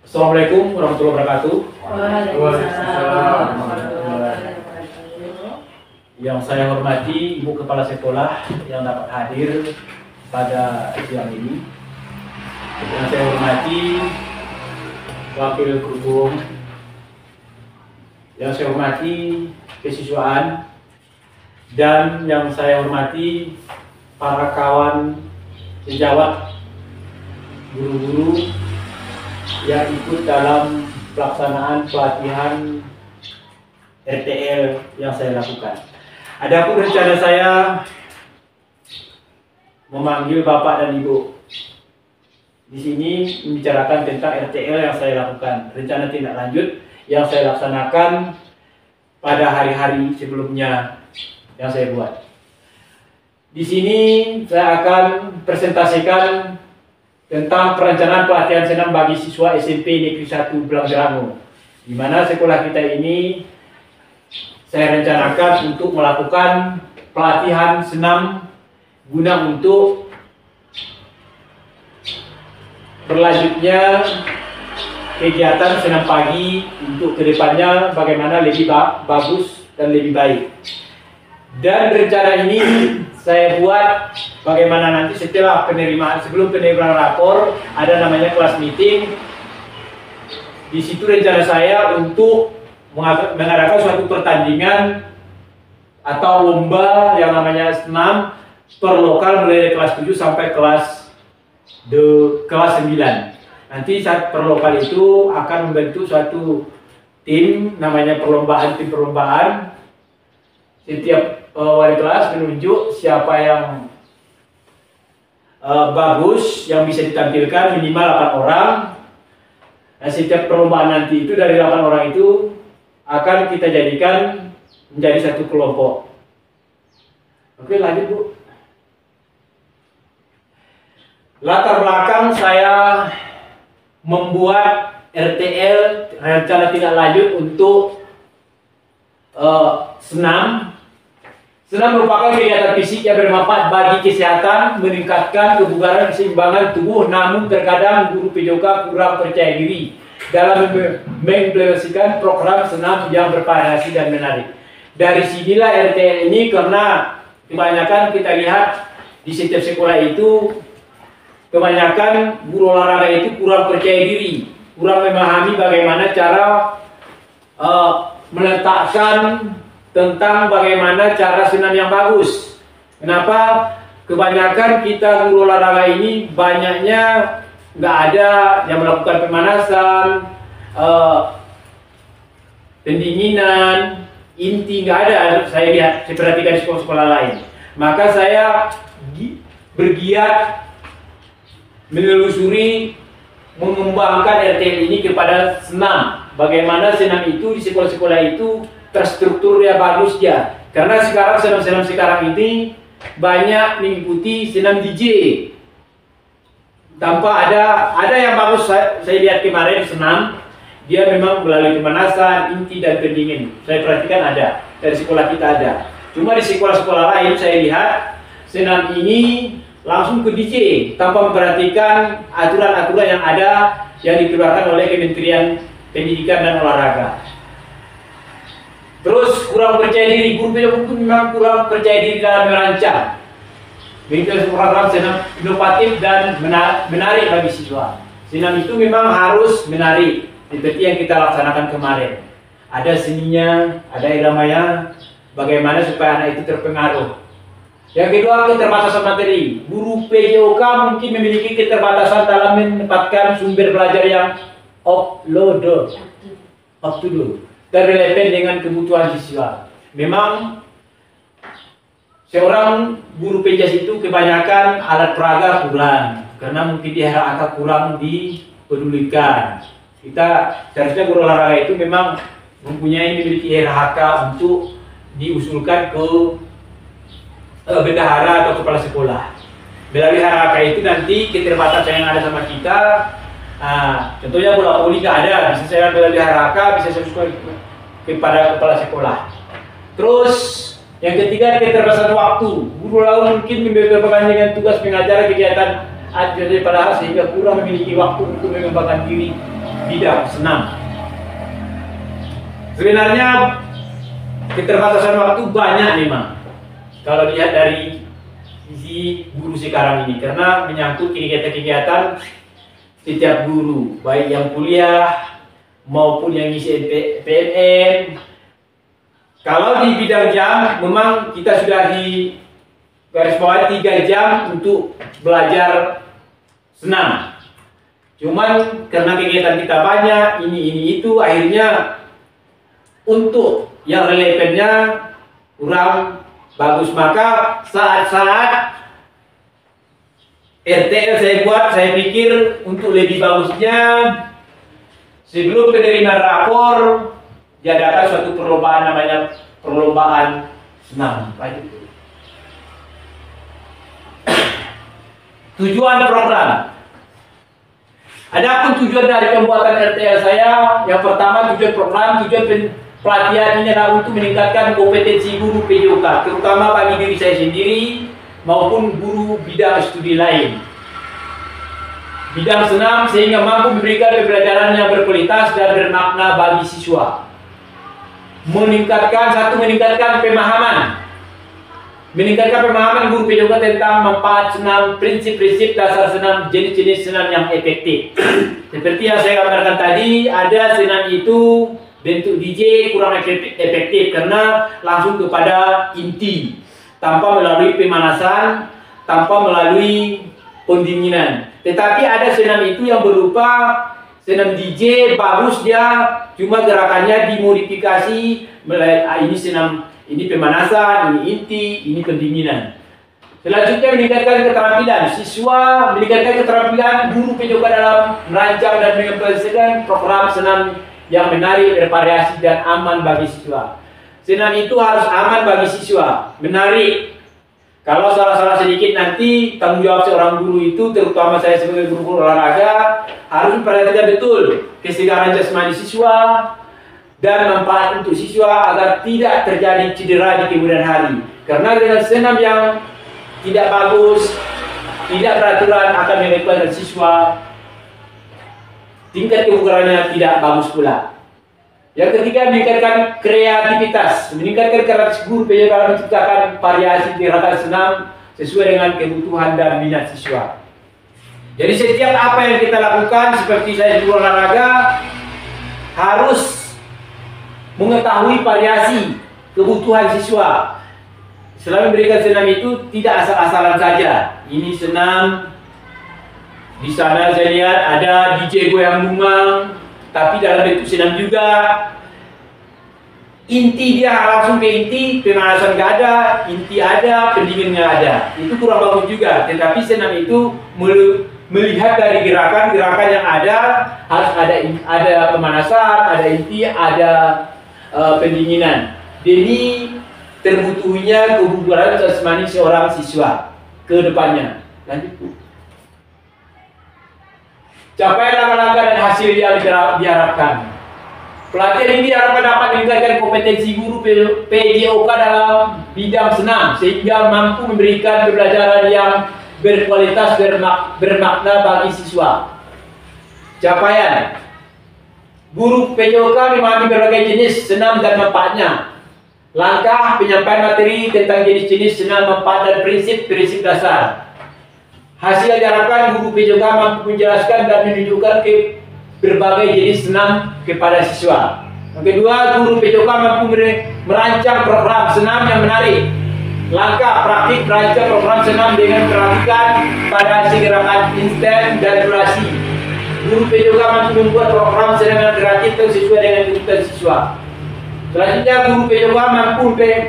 Assalamualaikum warahmatullahi wabarakatuh. Waalaikumsalam. Yang saya hormati Ibu Kepala Sekolah yang dapat hadir pada siang ini. Yang saya hormati Wakil Guru, yang saya hormati kesiswaan, dan yang saya hormati para kawan sejawat guru-guru yang ikut dalam pelaksanaan pelatihan RTL yang saya lakukan. Adapun rencana saya memanggil Bapak dan Ibu di sini membicarakan tentang RTL yang saya lakukan, rencana tindak lanjut yang saya laksanakan pada hari-hari sebelumnya yang saya buat. Di sini saya akan presentasikan tentang perencanaan pelatihan senam bagi siswa SMP Negeri 1 Blangjerango, di mana sekolah kita ini saya rencanakan untuk melakukan pelatihan senam guna untuk berlanjutnya kegiatan senam pagi untuk kedepannya bagaimana lebih bagus dan lebih baik. Dan rencana ini saya buat bagaimana nanti setelah penerimaan, sebelum penerimaan rapor ada namanya kelas meeting. Di situ rencana saya untuk mengadakan suatu pertandingan atau lomba yang namanya senam per lokal mulai dari kelas 7 sampai kelas 9. Nanti saat per lokal itu akan membentuk suatu tim namanya tim perlombaan. Setiap wali kelas menunjuk siapa yang bagus yang bisa ditampilkan minimal 8 orang. Nah, setiap perlombaan nanti itu dari 8 orang itu akan kita jadikan menjadi satu kelompok. Oke, lanjut Bu. Latar belakang saya membuat RTL, rencana tindak lanjut untuk senam. Senam merupakan kegiatan fisik yang bermanfaat bagi kesehatan, meningkatkan kebugaran keseimbangan tubuh, namun terkadang guru PJK kurang percaya diri dalam mengimplementasikan program senam yang bervariasi dan menarik. Dari sinilah RTL ini, karena kebanyakan kita lihat di setiap sekolah itu kebanyakan guru olahraga itu kurang percaya diri, kurang memahami bagaimana cara meletakkan tentang bagaimana cara senam yang bagus. Kenapa? Kebanyakan kita guru olahraga ini banyaknya nggak ada yang melakukan pemanasan, pendinginan, inti nggak ada. Saya lihat, saya perhatikan di sekolah-sekolah lain. Maka saya bergiat menelusuri, mengembangkan RTL ini kepada senam. Bagaimana senam itu di sekolah-sekolah itu terstruktur ya bagus ya. Karena sekarang senam-senam sekarang ini banyak mengikuti senam DJ. Tanpa ada yang bagus, saya lihat kemarin senam, dia memang melalui pemanasan, inti dan pendingin. Saya perhatikan ada, dari sekolah kita ada. Cuma di sekolah-sekolah lain saya lihat senam ini langsung ke DJ tanpa memperhatikan aturan-aturan yang ada yang dikeluarkan oleh Kementerian Pendidikan dan Olahraga. Terus kurang percaya diri, guru PJK memang kurang percaya diri dalam merancang. Begitu program senam inovatif dan menarik bagi siswa. Senam itu memang harus menarik, seperti yang kita laksanakan kemarin. Ada seninya, ada iramanya, bagaimana supaya anak itu terpengaruh. Yang kedua, keterbatasan materi. Guru PJK mungkin memiliki keterbatasan dalam menempatkan sumber belajar yang upload, terrelevan dengan kebutuhan siswa. Memang seorang guru PJS itu kebanyakan alat peraga kurang, karena mungkin di HAK kurang dipedulikan. Kita seharusnya guru olahraga itu memang memiliki HAK untuk diusulkan ke bendahara atau kepala sekolah. Melalui HAK itu nanti keterbatasan yang ada sama kita, contohnya bola voli nggak ada, bisa saya melalui HAK, bisa saya usulkan kepada kepala sekolah. Terus yang ketiga, keterbatasan waktu. Guru lalu mungkin membebani dengan tugas pengajar kegiatan jadi padahal sehingga kurang memiliki waktu untuk mengembangkan diri bidang senam. Sebenarnya keterbatasan waktu banyak memang kalau lihat dari sisi guru sekarang ini, karena menyangkut kegiatan-kegiatan setiap guru, baik yang kuliah maupun yang isi PNM. Kalau di bidang jam, memang kita sudah di garis bawah 3 jam untuk belajar senam. Cuman karena kegiatan kita banyak, ini itu, akhirnya untuk yang relevannya kurang bagus. Maka saat-saat RTL saya pikir untuk lebih bagusnya, sebelum penerimaan rapor diadakan suatu perlombaan, namanya perlombaan senam. Tujuan program. Adapun tujuan dari pembuatan RTL saya, yang pertama tujuan program, pelatihan ini adalah untuk meningkatkan kompetensi guru PJOK, terutama bagi diri saya sendiri maupun guru bidang studi lain. Bidang senam sehingga mampu memberikan pembelajaran yang berkualitas dan bermakna bagi siswa. Meningkatkan pemahaman guru PJOK tentang manfaat senam, prinsip-prinsip dasar senam, jenis-jenis senam yang efektif. Seperti yang saya gambarkan tadi, ada senam itu bentuk DJ kurang efektif karena langsung kepada inti, tanpa melalui pemanasan, tanpa melalui pendinginan. Tetapi ada senam itu yang berupa senam DJ, bagus dia, cuma gerakannya dimodifikasi, ini senam, ini pemanasan, ini inti, ini pendinginan. Selanjutnya meningkatkan keterampilan siswa, meningkatkan keterampilan guru PJOK dalam merancang dan mengimplementasikan program senam yang menarik, bervariasi, dan aman bagi siswa. Senam itu harus aman bagi siswa, menarik. Kalau salah-salah sedikit nanti tanggung jawab seorang guru itu, terutama saya sebagai guru olahraga, harus memperhatikan betul kesegaran jasmani siswa dan manfaat untuk siswa agar tidak terjadi cedera di kemudian hari. Karena dengan senam yang tidak bagus, tidak beraturan, akan menyebabkan siswa tingkat kebugarannya tidak bagus pula. Yang ketiga, meningkatkan kreativitas. Meningkatkan kreativitas guru PJOK dalam menciptakan variasi gerakan senam sesuai dengan kebutuhan dan minat siswa. Jadi setiap apa yang kita lakukan, seperti saya guru olahraga, harus mengetahui variasi kebutuhan siswa. Selain memberikan senam itu tidak asal-asalan saja. Ini senam, di sana saya lihat ada DJ goyang bunga, tapi dalam bentuk senam juga. Inti dia langsung ke inti, pemanasan nggak ada, inti ada, pendingin nggak ada. Itu kurang bagus juga. Tetapi senam itu melihat dari gerakan-gerakan yang ada, harus ada pemanasan, ada inti, ada pendinginan. Jadi terbutuhnya kebugaran jasmani seorang siswa ke depannya. Lanjut, Bu. Capaian langkah-langkah dan hasil yang diharapkan. Pelatihan ini diharapkan dapat meningkatkan kompetensi guru PJOK dalam bidang senam sehingga mampu memberikan pembelajaran yang berkualitas, bermakna bagi siswa. Capaian: guru PJOK memahami berbagai jenis senam dan manfaatnya. Langkah penyampaian materi tentang jenis-jenis senam, manfaat, dan prinsip-prinsip dasar. Hasil yang diharapkan, guru PJOK mampu menjelaskan dan menunjukkan ke berbagai jenis senam kepada siswa. Yang kedua, guru PJOK mampu merancang program senam yang menarik. Langkah praktik merancang program senam dengan memperhatikan variasi gerakan instan dan durasi. Guru PJOK mampu membuat program senam yang kreatif dan sesuai dengan kebutuhan siswa. Selanjutnya, guru PJOK mampu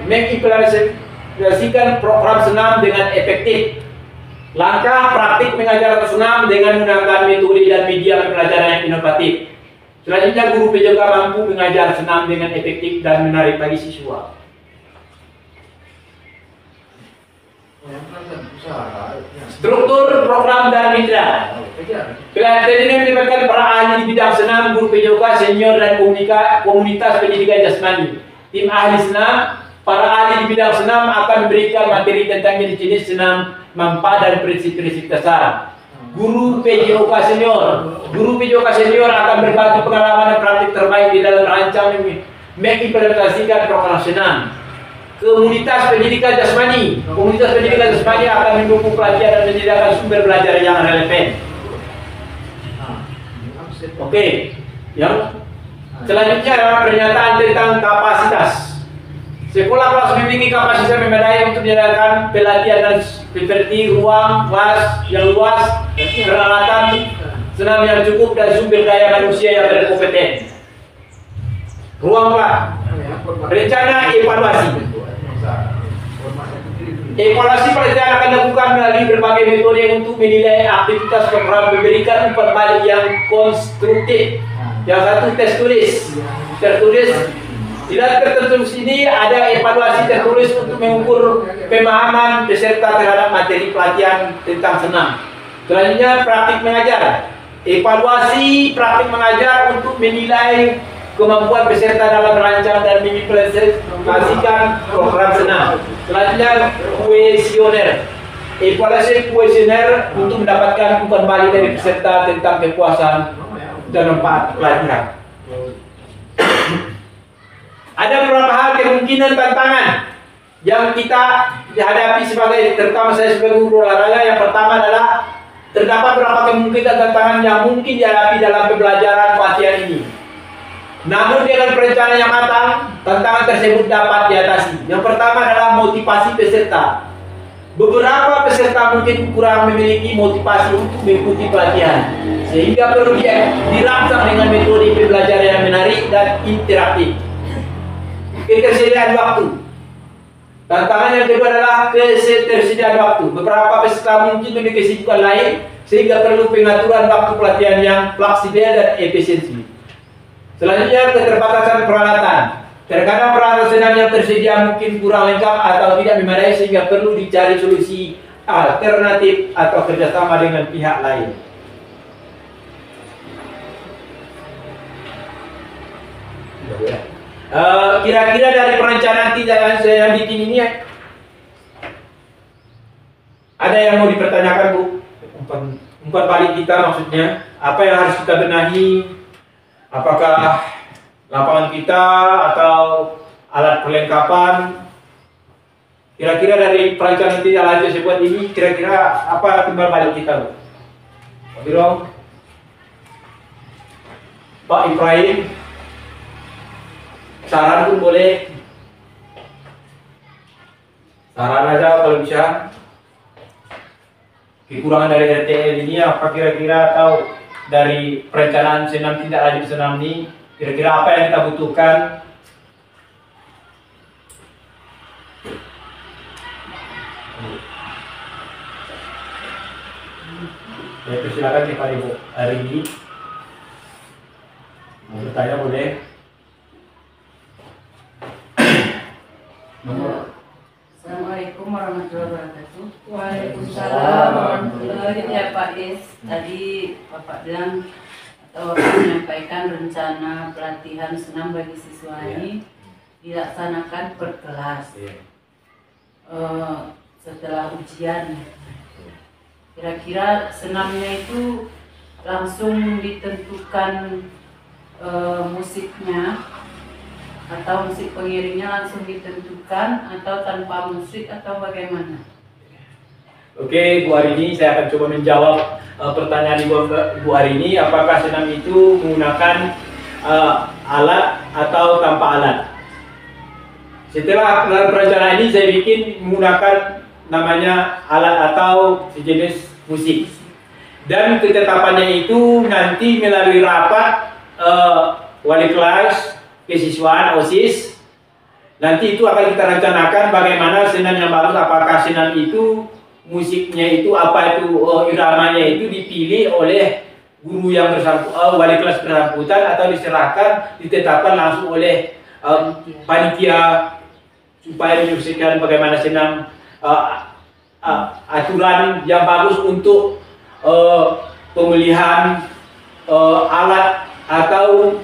mengimplementasikan program senam dengan efektif. Langkah praktik mengajar senam dengan menggunakan metode dan media pembelajaran yang inovatif. Selanjutnya, guru PJOK mampu mengajar senam dengan efektif dan menarik bagi siswa. Struktur program dan mitra. Pelatihan ini melibatkan para ahli di bidang senam, guru PJOK senior, dan komunitas pendidikan jasmani. Tim ahli senam, para ahli di bidang senam akan memberikan materi tentang jenis-jenis senam, manfaat, dan prinsip-prinsip dasar. guru PJOK senior. Guru PJOK senior akan berbagi pengalaman dan praktik terbaik di dalam merancang dan mengimplementasikan program senam. Komunitas pendidikan jasmani. Komunitas pendidikan jasmani akan mendukung pelatihan dan menyediakan sumber belajar yang relevan. Oke, yang selanjutnya adalah pernyataan tentang kapasitas. Sekolah kelas memiliki kapasitas memadai untuk menyediakan pelatihan dan seperti ruang kelas yang luas, peralatan senam yang cukup dan sumber daya manusia yang berkompeten. Ruang kelas. Rencana evaluasi. Evaluasi pelatihan akan dilakukan melalui berbagai metode untuk menilai aktivitas program, memberikan umpan balik yang konstruktif. Yang satu tes tulis, tertulis. Di dalam tertulis ini ada evaluasi tertulis untuk mengukur pemahaman peserta terhadap materi pelatihan tentang senam. Selanjutnya praktik mengajar. Evaluasi praktik mengajar untuk menilai kemampuan peserta dalam merancang dan mengimplementasikan program senam. Selanjutnya kuesioner. Evaluasi kuesioner untuk mendapatkan umpan balik dari peserta tentang kepuasan dan manfaat pelatihan. Ada beberapa hal kemungkinan tantangan yang kita hadapi sebagai, terutama saya sebagai guru olahraga. Yang pertama adalah terdapat beberapa kemungkinan tantangan yang mungkin dihadapi dalam pembelajaran pelatihan ini. Namun dengan perencanaan yang matang, tantangan tersebut dapat diatasi. Yang pertama adalah motivasi peserta. Beberapa peserta mungkin kurang memiliki motivasi untuk mengikuti pelatihan, sehingga perlu dirancang dengan metode pembelajaran yang menarik dan interaktif. Ketersediaan waktu. Tantangan yang kedua adalah ketersediaan waktu. Beberapa peserta mungkin memiliki kesibukan lain, sehingga perlu pengaturan waktu pelatihan yang fleksibel dan efisiensi. Selanjutnya, keterbatasan peralatan. Terkadang peralatan senam yang tersedia mungkin kurang lengkap atau tidak memadai, sehingga perlu dicari solusi alternatif atau kerjasama dengan pihak lain. Kira-kira dari perencanaan tindakan yang bikin ini, ada yang mau dipertanyakan, Bu? Umpan balik kita maksudnya, apa yang harus kita benahi? Apakah lapangan kita atau alat perlengkapan? Kira-kira dari perencanaan tindak lanjut saya buat ini, kira-kira apa timbal balik kita, Bu? Pak Biro, Pak Ibrahim, saran pun boleh. Saran aja kalau bisa. Kekurangan dari RTL ini apa kira-kira, atau dari perencanaan senam tindak lanjut senam ini, kira-kira apa yang kita butuhkan? Ya, persilakan Pak Ibu hari ini. Mau bertanya boleh. Assalamualaikum warahmatullahi wabarakatuh. Waalaikumsalam warahmatullahi wabarakatuh. Ya Pak Is, tadi Bapak bilang atau Bapak menyampaikan rencana pelatihan senam bagi siswa ini dilaksanakan per kelas setelah ujian. Kira-kira senamnya itu langsung ditentukan musiknya, atau musik pengiringnya langsung ditentukan, atau tanpa musik, atau bagaimana? Oke, Bu Arini, saya akan coba menjawab pertanyaan Ibu Arini. Apakah senam itu menggunakan alat atau tanpa alat? Setelah perencanaan ini saya bikin menggunakan namanya alat atau sejenis musik. Dan ketetapannya itu nanti melalui rapat wali kelas, kesiswaan, OSIS. Nanti itu akan kita rencanakan bagaimana senam yang bagus. Apakah senam itu musiknya itu apa itu iramanya itu dipilih oleh guru yang bersangkutan, wali kelas bersangkutan, atau diserahkan ditetapkan langsung oleh panitia supaya menyukseskan bagaimana senam aturan yang bagus untuk pemilihan alat atau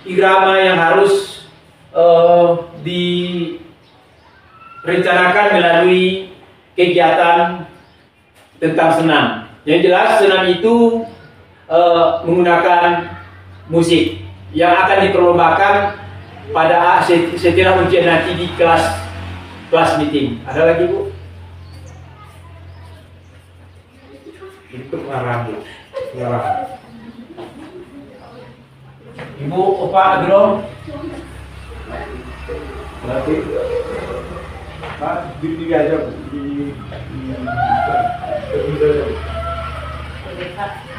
irama yang harus direncanakan melalui kegiatan tentang senam. Yang jelas senam itu menggunakan musik yang akan diperlombakan pada setelah ujian nanti di kelas meeting. Ada lagi Bu? Itu pengarang Bu. Pengarang. Ibu, Opa, Agro. Berarti Pak, di aja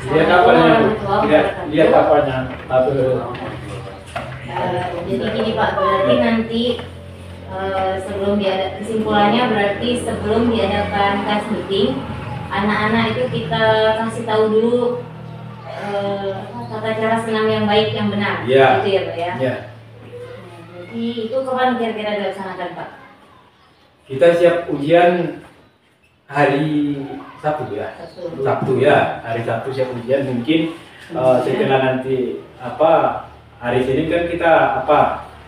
lihat apanya Bu? Lihat apanya? Jadi gini Pak, berarti nanti sebelum kesimpulannya berarti sebelum diadakan class meeting, anak-anak itu kita kasih tahu dulu tata cara senam yang baik yang benar, Ya. gitu ya Pak ya. Ya. Jadi itu kapan kira-kira dilaksanakan Pak? Kita siap ujian hari Sabtu ya. Sabtu ya, hari Sabtu siap ujian. Mungkin setelah nanti hari Senin kan kita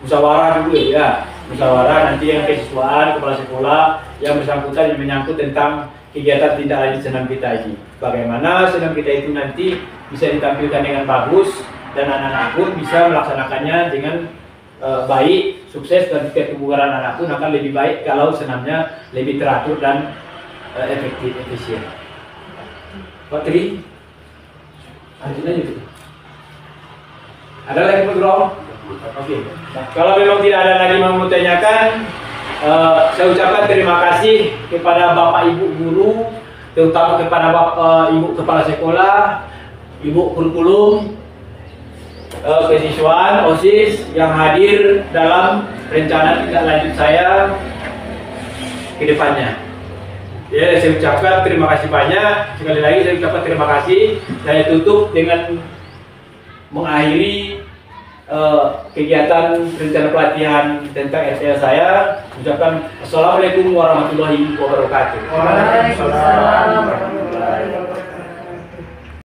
musyawarah dulu ya. Musyawarah nanti yang kesiswaan, kepala sekolah yang bersangkutan yang menyangkut tentang kegiatan tindak lanjut senam kita ini. Bagaimana senam kita itu nanti bisa ditampilkan dengan bagus dan anak-anak pun bisa melaksanakannya dengan baik, sukses, dan tingkat kebugaran anak pun akan lebih baik kalau senamnya lebih teratur dan efektif, efisien. Pak Tri, lanjut aja gitu. Ada lagi program? Oke. Nah, kalau memang tidak ada lagi yang mau tanyakan, saya ucapkan terima kasih kepada Bapak Ibu guru, terutama kepada Bapak Ibu kepala sekolah, Ibu kurikulum, kesiswaan, OSIS yang hadir dalam rencana tindak lanjut saya ke depannya. Ya, saya ucapkan terima kasih banyak. Sekali lagi saya ucapkan terima kasih. Saya tutup dengan mengakhiri kegiatan rencana pelatihan tentang SL saya. Ucapkan Assalamualaikum warahmatullahi wabarakatuh. Waalaikumsalam warahmatullahi wabarakatuh.